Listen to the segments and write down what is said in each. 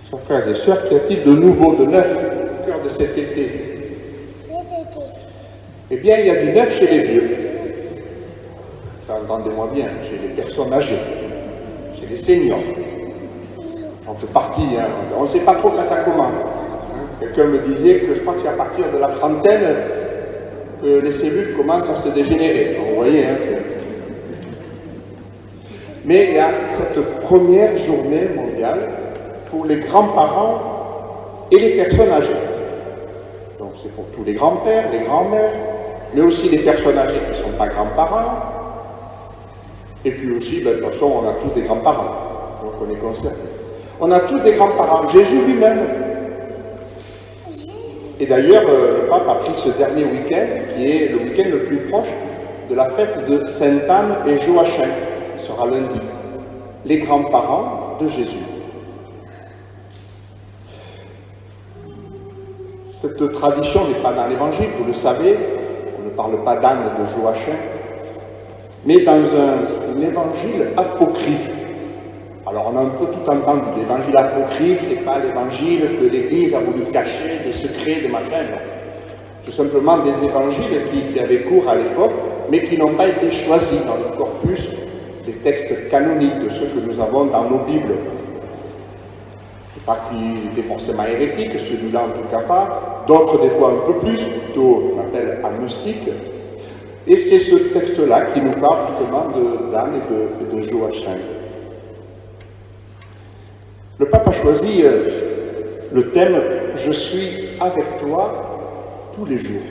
Chers frères et sœurs, qu'y a-t-il de nouveau, de neuf au cœur de cet été? Eh bien, il y a du neuf chez les vieux. Enfin, entendez-moi bien, chez les personnes âgées, chez les seniors. J'en fais partie, hein. On ne sait pas trop quand ça commence. Quelqu'un me disait que je crois que c'est à partir de la trentaine que les cellules commencent à se dégénérer. Alors, vous voyez, hein, mais il y a cette première journée mondiale pour les grands-parents et les personnes âgées. Donc c'est pour tous les grands-pères, les grands-mères, mais aussi les personnes âgées qui ne sont pas grands-parents. Et puis aussi, de toute façon, on a tous des grands-parents, donc on est concernés. On a tous des grands-parents, Jésus lui-même. Et d'ailleurs, le pape a pris ce dernier week-end, qui est le week-end le plus proche de la fête de Sainte Anne et Joachim, qui sera lundi. Les grands-parents de Jésus. Cette tradition n'est pas dans l'Évangile, vous le savez, on ne parle pas d'Anne et de Joachim, mais dans un évangile apocryphe. Alors on a un peu tout entendu, l'évangile apocryphe, c'est pas l'évangile que l'Église a voulu cacher, des secrets, des machins, non. C'est simplement des évangiles qui avaient cours à l'époque, mais qui n'ont pas été choisis dans le corpus des textes canoniques, de ceux que nous avons dans nos Bibles. Je ne sais pas qu'ils étaient forcément hérétiques, celui-là en tout cas pas, d'autres des fois un peu plus, plutôt on appelle agnostiques. Et c'est ce texte-là qui nous parle justement d'Anne et de Joachim. Le pape a choisi le thème « Je suis avec toi tous les jours ».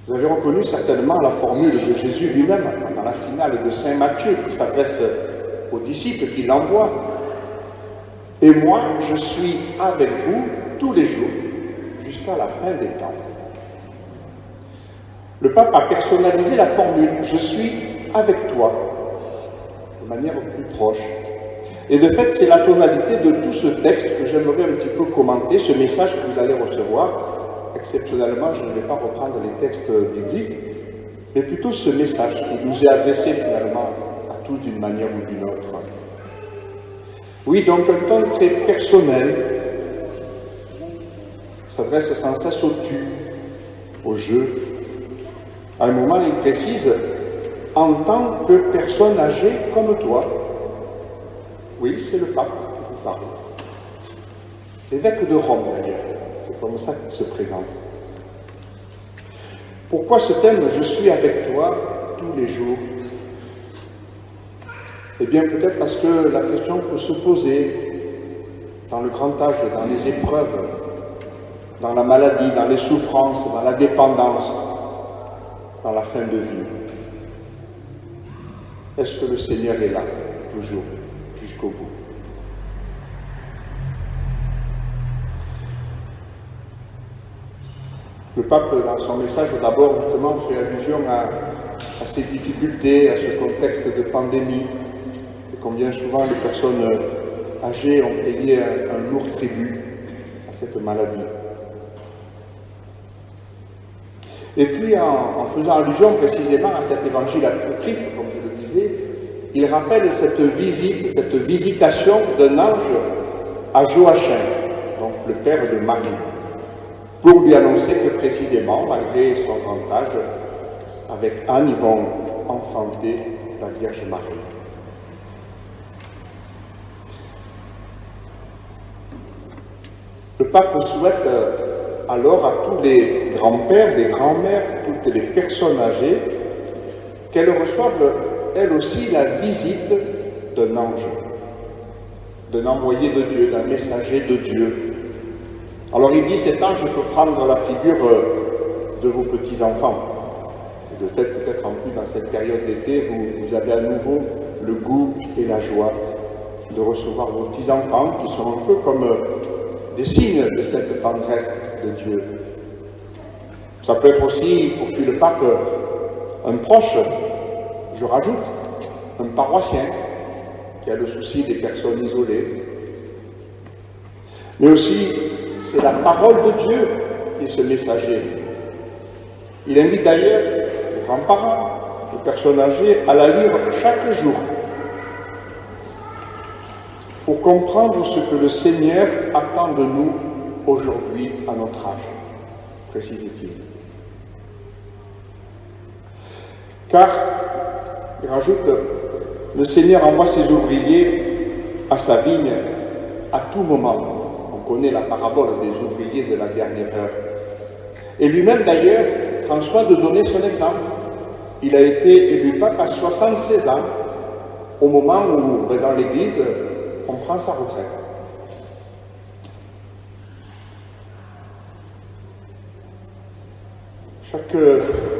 Vous avez reconnu certainement la formule de Jésus lui-même dans la finale de Saint Matthieu qui s'adresse aux disciples qui l'envoient. « Et moi, je suis avec vous tous les jours jusqu'à la fin des temps ». Le pape a personnalisé la formule « Je suis avec toi » de manière plus proche. Et de fait, c'est la tonalité de tout ce texte que j'aimerais un petit peu commenter, ce message que vous allez recevoir. Exceptionnellement, je ne vais pas reprendre les textes bibliques, mais plutôt ce message qui nous est adressé finalement à tous d'une manière ou d'une autre. Oui, donc un ton très personnel s'adresse sans cesse au tu, au je. À un moment, il précise « en tant que personne âgée comme toi ». Oui, c'est le pape qui vous parle. Évêque de Rome, d'ailleurs. C'est comme ça qu'il se présente. Pourquoi ce thème « Je suis avec toi tous les jours » Eh bien, peut-être parce que la question peut se poser dans le grand âge, dans les épreuves, dans la maladie, dans les souffrances, dans la dépendance, dans la fin de vie. Est-ce que le Seigneur est là, toujours, jusqu'au bout? Le pape, dans son message, d'abord, justement, fait allusion à ces difficultés, à ce contexte de pandémie, et combien souvent les personnes âgées ont payé un lourd tribut à cette maladie. Et puis, en faisant allusion précisément à cet évangile apocryphe, comme je le disais, il rappelle cette visite, cette visitation d'un ange à Joachim, donc le père de Marie, pour lui annoncer que précisément, malgré son grand âge, avec Anne, ils vont enfanter la Vierge Marie. Le pape souhaite alors à tous les grands-pères, les grands-mères, toutes les personnes âgées, qu'elles reçoivent elles aussi la visite d'un ange, d'un envoyé de Dieu, d'un messager de Dieu. Alors il dit, cet ange peut prendre la figure de vos petits-enfants. Et de fait, peut-être en plus dans cette période d'été, vous avez à nouveau le goût et la joie de recevoir vos petits-enfants qui sont un peu comme des signes de cette tendresse de Dieu. Ça peut être aussi, poursuit le pape, un proche, je rajoute, un paroissien qui a le souci des personnes isolées. Mais aussi, c'est la parole de Dieu qui est ce messager. Il invite d'ailleurs les grands-parents, les personnes âgées, à la lire chaque jour. pour comprendre ce que le Seigneur attend de nous aujourd'hui à notre âge, précisait-il. Car, il rajoute, le Seigneur envoie ses ouvriers à sa vigne à tout moment. On connaît la parabole des ouvriers de la dernière heure. Et lui-même d'ailleurs, François de donner son exemple. Il a été élu pape à 76 ans, au moment où, dans l'Église, on prend sa retraite.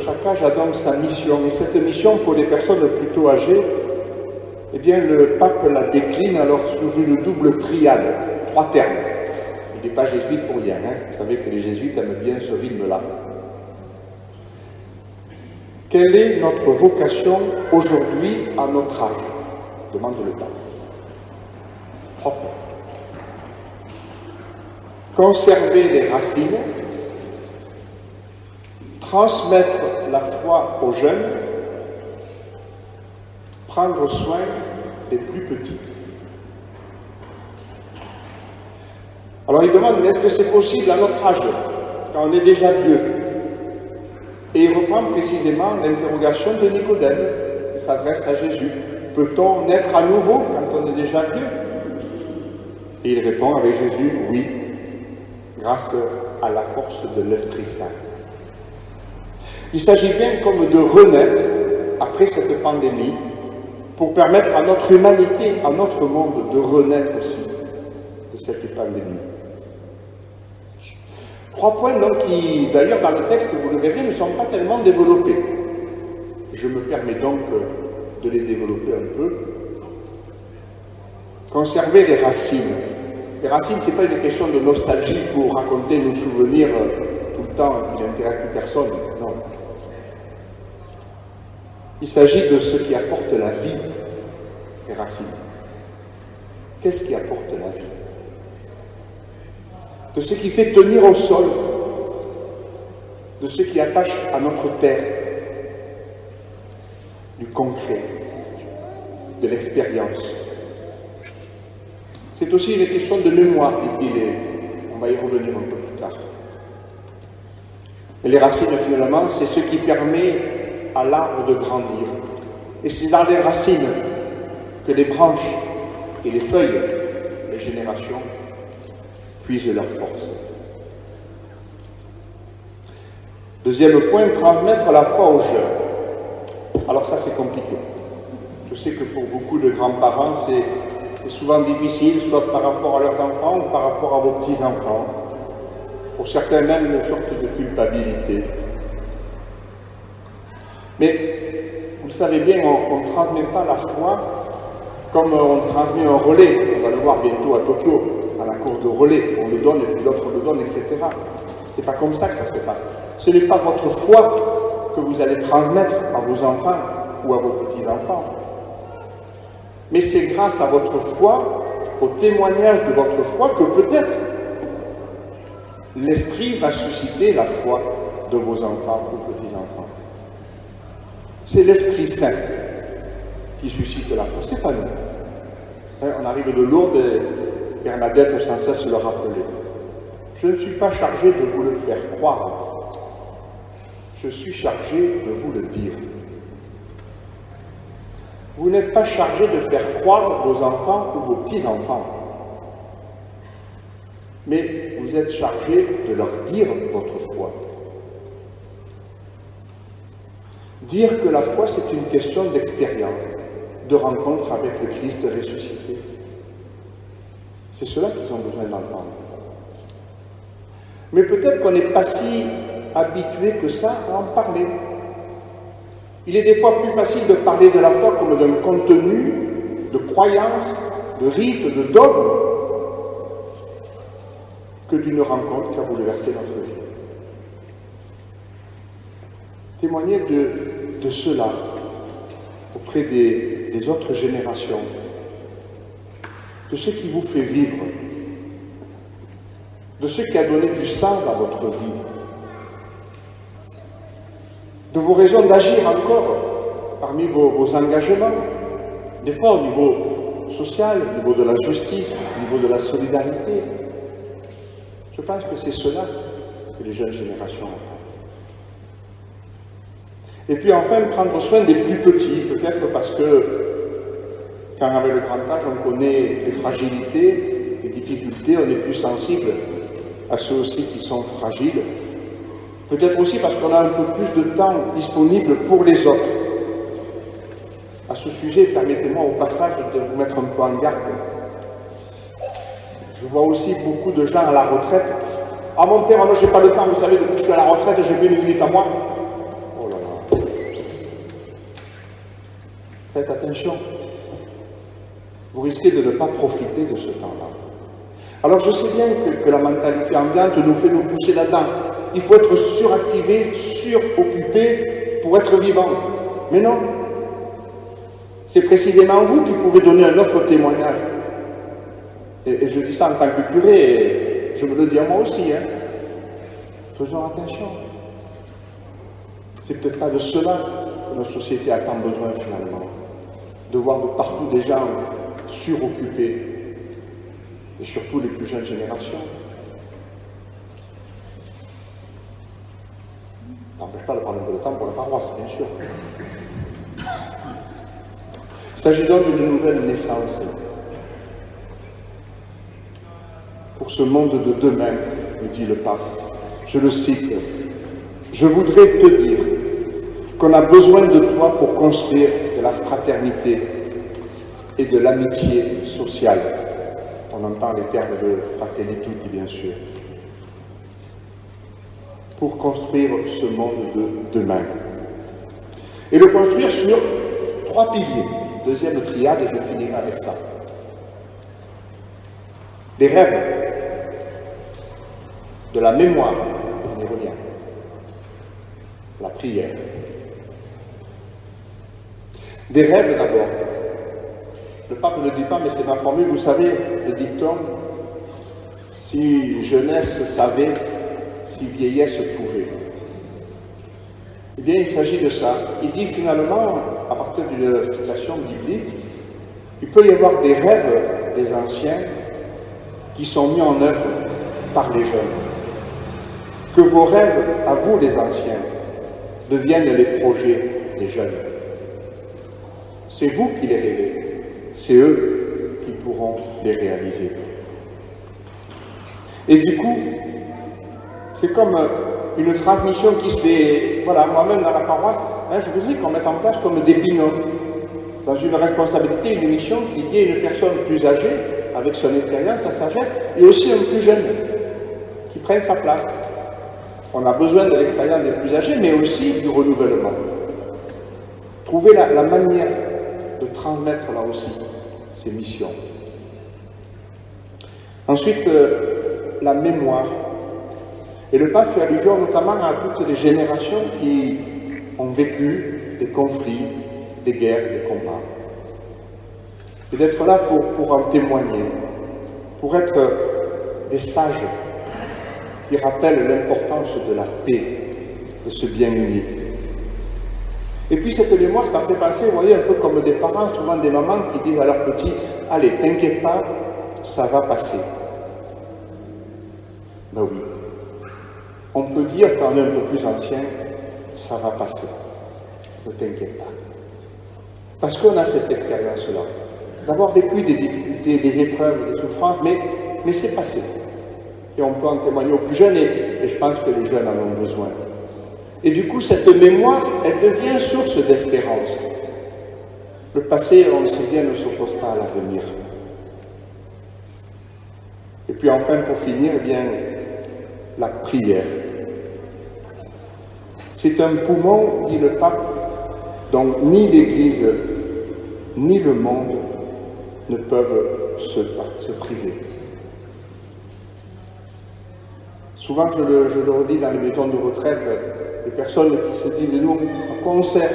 Chaque âge a donc sa mission, et cette mission pour les personnes plutôt âgées, eh bien le pape la décline alors sous une double triade, 3 termes. Il n'est pas jésuite pour rien, hein. Vous savez que les jésuites aiment bien ce rythme-là. Quelle est notre vocation aujourd'hui à notre âge? Demande le pape. 3 points. Conserver les racines, transmettre la foi aux jeunes, prendre soin des plus petits. Alors il demande, mais est-ce que c'est possible à notre âge, quand on est déjà vieux? Et il reprend précisément l'interrogation de Nicodème, qui s'adresse à Jésus. Peut-on naître à nouveau quand on est déjà vieux? Et il répond avec Jésus, oui, grâce à la force de l'Esprit Saint. Il s'agit bien comme de renaître après cette pandémie pour permettre à notre humanité, à notre monde de renaître aussi de cette pandémie. 3 points donc qui, d'ailleurs dans le texte, vous le verrez, ne sont pas tellement développés. Je me permets donc de les développer un peu. Conserver les racines. Les racines, ce n'est pas une question de nostalgie pour raconter nos souvenirs tout le temps qui n'intéresse plus personne. Non. Il s'agit de ce qui apporte la vie, les racines. Qu'est-ce qui apporte la vie? De ce qui fait tenir au sol, de ce qui attache à notre terre, du concret, de l'expérience. C'est aussi une question de mémoire, dit-il, et on va y revenir un peu plus tard. Et les racines, finalement, c'est ce qui permet à l'arbre de grandir. Et c'est dans les racines que les branches et les feuilles, les générations, puisent leur force. Deuxième point, transmettre la foi aux jeunes. Alors ça, c'est compliqué. Je sais que pour beaucoup de grands-parents, c'est souvent difficile, soit par rapport à leurs enfants ou par rapport à vos petits-enfants. Pour certains même, une sorte de culpabilité. Mais, vous le savez bien, on ne transmet pas la foi comme on transmet un relais. On va le voir bientôt à Tokyo, à la course de relais. On le donne et puis l'autre le donne, etc. C'est pas comme ça que ça se passe. Ce n'est pas votre foi que vous allez transmettre à vos enfants ou à vos petits-enfants. Mais c'est grâce à votre foi, au témoignage de votre foi, que peut-être l'Esprit va susciter la foi de vos enfants ou petits-enfants. C'est l'Esprit Saint qui suscite la foi, c'est pas nous. On arrive de Lourdes et Bernadette sans cesse le rappeler. Je ne suis pas chargé de vous le faire croire, je suis chargé de vous le dire. Vous n'êtes pas chargé de faire croire vos enfants ou vos petits-enfants, mais vous êtes chargé de leur dire votre foi. Dire que la foi, c'est une question d'expérience, de rencontre avec le Christ ressuscité. C'est cela qu'ils ont besoin d'entendre. Mais peut-être qu'on n'est pas si habitué que ça à en parler. Il est des fois plus facile de parler de la foi comme d'un contenu, de croyance, de rite, de dogme, que d'une rencontre qui a bouleversé notre vie. Témoignez de cela auprès des autres générations, de ce qui vous fait vivre, de ce qui a donné du sens à votre vie, de vos raisons d'agir encore parmi vos engagements, des fois au niveau social, au niveau de la justice, au niveau de la solidarité. Je pense que c'est cela que les jeunes générations attendent. Et puis enfin, prendre soin des plus petits, peut-être parce que quand avec le grand âge, on connaît les fragilités, les difficultés, on est plus sensible à ceux aussi qui sont fragiles. Peut-être aussi parce qu'on a un peu plus de temps disponible pour les autres. À ce sujet, permettez-moi au passage de vous mettre un peu en garde. Je vois aussi beaucoup de gens à la retraite. « Ah mon père, moi j'ai pas le temps, vous savez, depuis que je suis à la retraite, j'ai plus une minute à moi. » Oh là là. Faites attention. Vous risquez de ne pas profiter de ce temps-là. Alors je sais bien que la mentalité ambiante nous fait nous pousser là-dedans. Il faut être suractivé, suroccupé pour être vivant. Mais non. C'est précisément vous qui pouvez donner un autre témoignage. Et je dis ça en tant que curé, et je me le dis à moi aussi. Faisons attention. C'est peut-être pas de cela que notre société a tant besoin finalement. De voir de partout des gens suroccupés, et surtout les plus jeunes générations. Ça n'empêche pas de prendre un peu de temps pour la paroisse, bien sûr. Il s'agit donc d'une nouvelle naissance pour ce monde de demain, nous dit le pape. Je le cite. « Je voudrais te dire qu'on a besoin de toi pour construire de la fraternité et de l'amitié sociale. » On entend les termes de Fratelli Tutti, bien sûr. Pour construire ce monde de demain. Et le construire sur 3 piliers. Deuxième triade, et je finirai avec ça. Des rêves, de la mémoire, on y revient, la prière. Des rêves d'abord. Le pape ne le dit pas, mais c'est ma formule, vous savez, le dicton, si jeunesse savait, si vieillesse pouvait. Eh bien, il s'agit de ça. Il dit finalement, à partir d'une citation biblique, il peut y avoir des rêves des anciens qui sont mis en œuvre par les jeunes. Que vos rêves, à vous les anciens, deviennent les projets des jeunes. C'est vous qui les rêvez, c'est eux qui pourront les réaliser. Et du coup, c'est comme une transmission qui se fait, voilà, moi-même dans la paroisse, je voudrais qu'on mette en place comme des binômes, dans une responsabilité, une mission, qu'il y ait une personne plus âgée, avec son expérience, sa sagesse, et aussi un plus jeune, qui prenne sa place. On a besoin de l'expérience des plus âgés, mais aussi du renouvellement. Trouver la manière de transmettre là aussi ces missions. Ensuite, la mémoire. Et le pape fait allusion notamment à toutes les générations qui ont vécu des conflits, des guerres, des combats. Et d'être là pour en témoigner, pour être des sages qui rappellent l'importance de la paix, de ce bien uni. Et puis cette mémoire, ça me fait penser, vous voyez, un peu comme des parents, souvent des mamans qui disent à leurs petits, « Allez, t'inquiète pas, ça va passer. » Ben oui. On peut dire, quand on est un peu plus ancien, ça va passer. Ne t'inquiète pas. Parce qu'on a cette expérience-là. D'avoir vécu des difficultés, des épreuves, des souffrances, mais c'est passé. Et on peut en témoigner aux plus jeunes, et je pense que les jeunes en ont besoin. Et du coup, cette mémoire, elle devient source d'espérance. Le passé, on le sait bien, ne s'oppose pas à l'avenir. Et puis enfin, pour finir, eh bien, la prière. C'est un poumon, dit le pape, dont ni l'Église, ni le monde ne peuvent se priver. Souvent, je le redis dans les maisons de retraite, les personnes qui se disent, nous, à quoi on sert?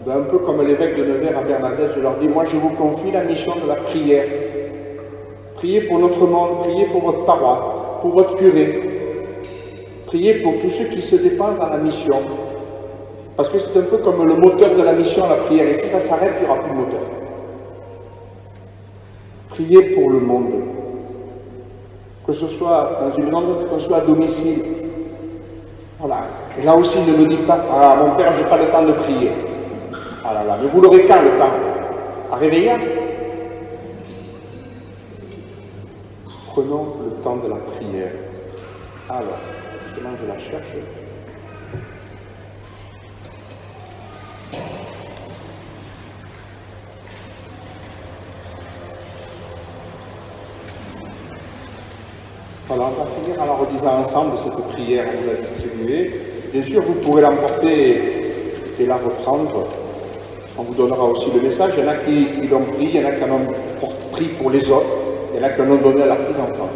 Un peu comme l'évêque de Nevers à Bernadette, je leur dis, moi je vous confie la mission de la prière. Priez pour notre monde, priez pour votre paroisse, pour votre curé. Priez pour tous ceux qui se dépensent dans la mission. Parce que c'est un peu comme le moteur de la mission, la prière. Et si ça s'arrête, il n'y aura plus de moteur. Priez pour le monde. Que ce soit dans une maison, que ce soit à domicile. Voilà. Et là aussi, ne me dites pas, ah, mon père, je n'ai pas le temps de prier. Ah là là, mais vous l'aurez quand le temps? À réveiller? Prenons le temps de la prière. Alors, justement, je la cherche. Voilà, on va finir en la redisant ensemble cette prière, on vous l'a distribuée. Bien sûr, vous pourrez l'emporter et la reprendre. On vous donnera aussi le message. Il y en a qui l'ont pris, il y en a qui en ont pris pour les autres, il y en a qui en ont donné à leurs petits-enfants.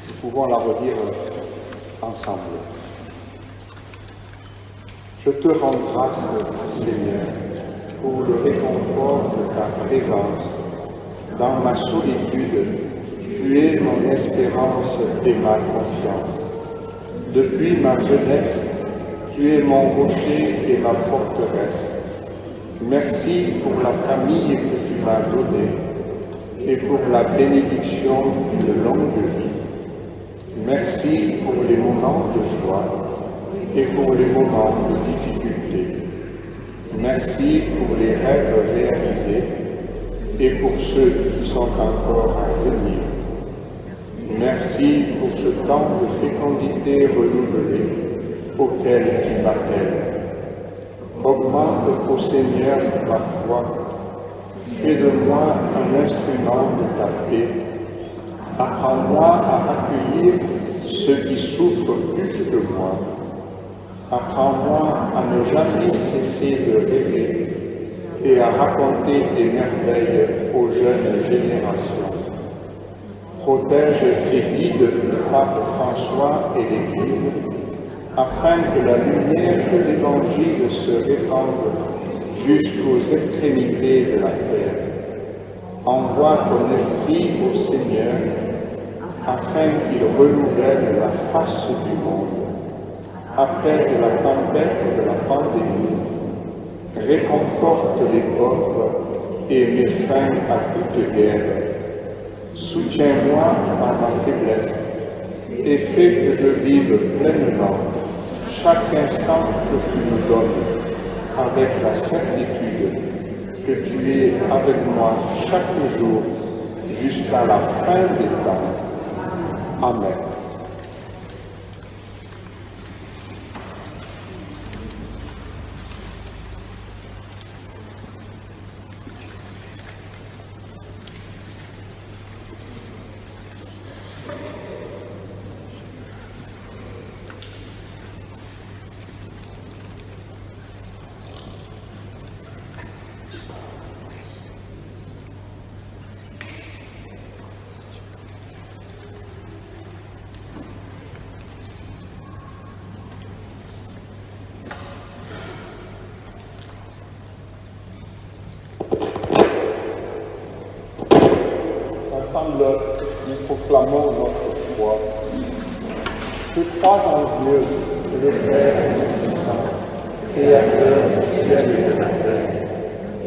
Nous pouvons la redire ensemble. Je te rends grâce, Seigneur, pour le réconfort de ta présence. Dans ma solitude, tu es mon espérance et ma confiance. Depuis ma jeunesse, tu es mon rocher et ma forteresse. Merci pour la famille que tu m'as donnée et pour la bénédiction d'une longue vie. Merci pour les moments de joie et pour les moments de difficulté. Merci pour les rêves réalisés et pour ceux qui sont encore à venir. Merci pour ce temps de fécondité renouvelé auquel tu m'appelles. Augmente, ô Seigneur, ma foi. Fais de moi un instrument de ta paix. Apprends-moi à accueillir ceux qui souffrent plus que moi. Apprends-moi à ne jamais cesser de rêver et à raconter tes merveilles aux jeunes générations. Protège et guide le pape François et l'Église, afin que la lumière de l'Évangile se répande jusqu'aux extrémités de la terre. Envoie ton esprit au Seigneur, afin qu'il renouvelle la face du monde, apaise la tempête de la pandémie, réconforte les pauvres et met fin à toute guerre. Soutiens-moi dans ma faiblesse et fais que je vive pleinement chaque instant que tu me donnes, avec la certitude que tu es avec moi chaque jour jusqu'à la fin des temps. Amen. Ensemble, nous proclamons notre foi. Je crois en Dieu, le Père Saint-Puissant, Créateur du ciel et de la terre,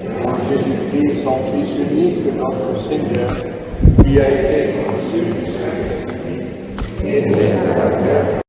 et en Jésus-Christ, son Fils unique, notre Seigneur, qui a été conçu du Saint-Esprit, et né de la Vierge